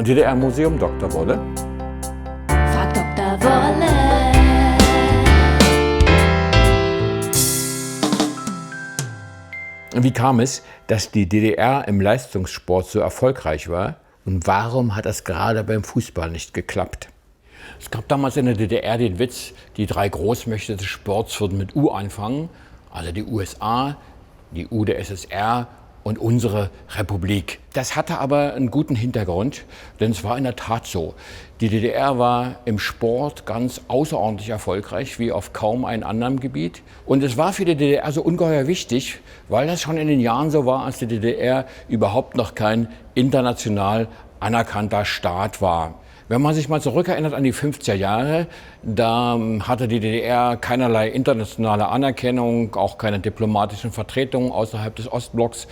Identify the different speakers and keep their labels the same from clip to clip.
Speaker 1: DDR-Museum Dr. Wolle.
Speaker 2: Frag Dr. Wolle.
Speaker 1: Wie kam es, dass die DDR im Leistungssport so erfolgreich war? Und warum hat das gerade beim Fußball nicht geklappt? Es gab damals in der DDR den Witz, die 3 Großmächte des Sports würden mit U anfangen. Also die USA, die UdSSR und unsere Republik. Das hatte aber einen guten Hintergrund, denn es war in der Tat so. Die DDR war im Sport ganz außerordentlich erfolgreich, wie auf kaum einem anderen Gebiet. Und es war für die DDR so ungeheuer wichtig, weil das schon in den Jahren so war, als die DDR überhaupt noch kein international anerkannter Staat war. Wenn man sich mal zurückerinnert an die 50er Jahre, da hatte die DDR keinerlei internationale Anerkennung, auch keine diplomatischen Vertretungen außerhalb des Ostblocks.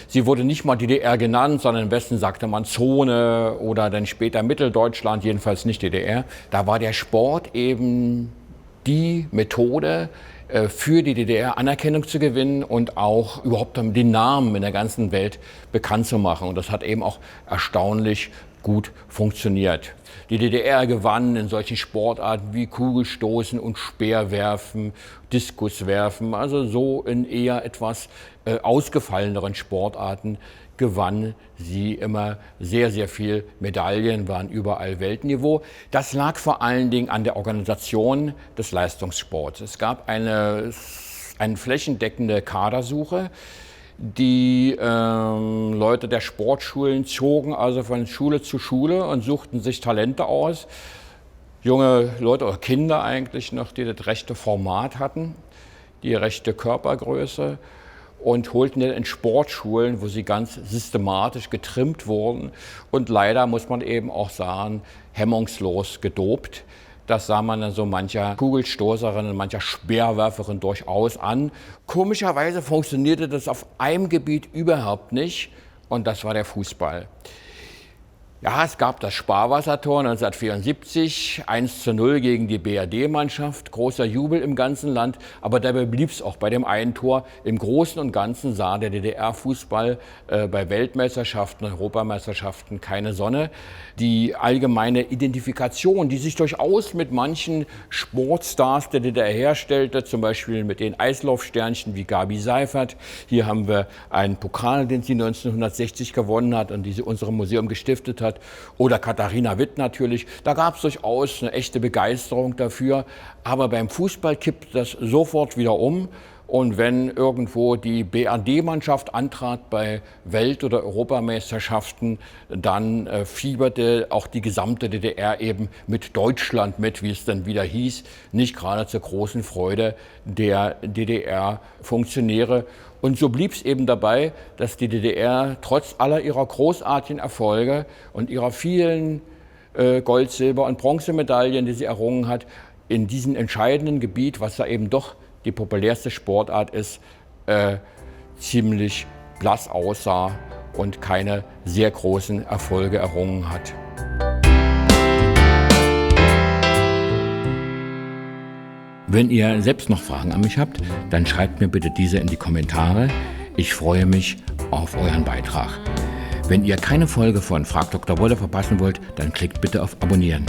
Speaker 1: Sie wurde nicht mal DDR genannt, sondern im Westen sagte man Zone oder dann später Mitteldeutschland, jedenfalls nicht DDR. Da war der Sport eben die Methode, für die DDR Anerkennung zu gewinnen und auch überhaupt den Namen in der ganzen Welt bekannt zu machen. Und das hat eben auch erstaunlich gut funktioniert. Die DDR gewann in solchen Sportarten wie Kugelstoßen und Speerwerfen, Diskuswerfen, also so in eher etwas ausgefalleneren Sportarten gewann sie immer sehr, sehr viel Medaillen, waren überall Weltniveau. Das lag vor allen Dingen an der Organisation des Leistungssports. Es gab eine flächendeckende Kadersuche. Die Leute der Sportschulen zogen also von Schule zu Schule und suchten sich Talente aus. Junge Leute oder Kinder eigentlich noch, die das rechte Format hatten, die rechte Körpergröße und holten dann in Sportschulen, wo sie ganz systematisch getrimmt wurden und leider, muss man eben auch sagen, hemmungslos gedopt. Das sah man dann so mancher Kugelstoßerin und mancher Speerwerferin durchaus an. Komischerweise funktionierte das auf einem Gebiet überhaupt nicht und das war der Fußball. Ja, es gab das Sparwassertor 1974, 1:0 gegen die BRD-Mannschaft, großer Jubel im ganzen Land, aber dabei blieb es auch bei dem einen Tor. Im Großen und Ganzen sah der DDR-Fußball bei Weltmeisterschaften, Europameisterschaften keine Sonne. Die allgemeine Identifikation, die sich durchaus mit manchen Sportstars der DDR herstellte, zum Beispiel mit den Eislaufsternchen wie Gabi Seifert. Hier haben wir einen Pokal, den sie 1960 gewonnen hat und die sie unserem Museum gestiftet hat. Oder Katharina Witt natürlich. Da gab es durchaus eine echte Begeisterung dafür. Aber beim Fußball kippt das sofort wieder um. Und wenn irgendwo die BRD-Mannschaft antrat bei Welt- oder Europameisterschaften, dann fieberte auch die gesamte DDR eben mit Deutschland mit, wie es dann wieder hieß. Nicht gerade zur großen Freude der DDR-Funktionäre. Und so blieb es eben dabei, dass die DDR trotz aller ihrer großartigen Erfolge und ihrer vielen Gold-, Silber- und Bronzemedaillen, die sie errungen hat, in diesem entscheidenden Gebiet, was da eben doch die populärste Sportart ist, ziemlich blass aussah und keine sehr großen Erfolge errungen hat. Wenn ihr selbst noch Fragen an mich habt, dann schreibt mir bitte diese in die Kommentare. Ich freue mich auf euren Beitrag. Wenn ihr keine Folge von Frag Dr. Wolle verpassen wollt, dann klickt bitte auf Abonnieren.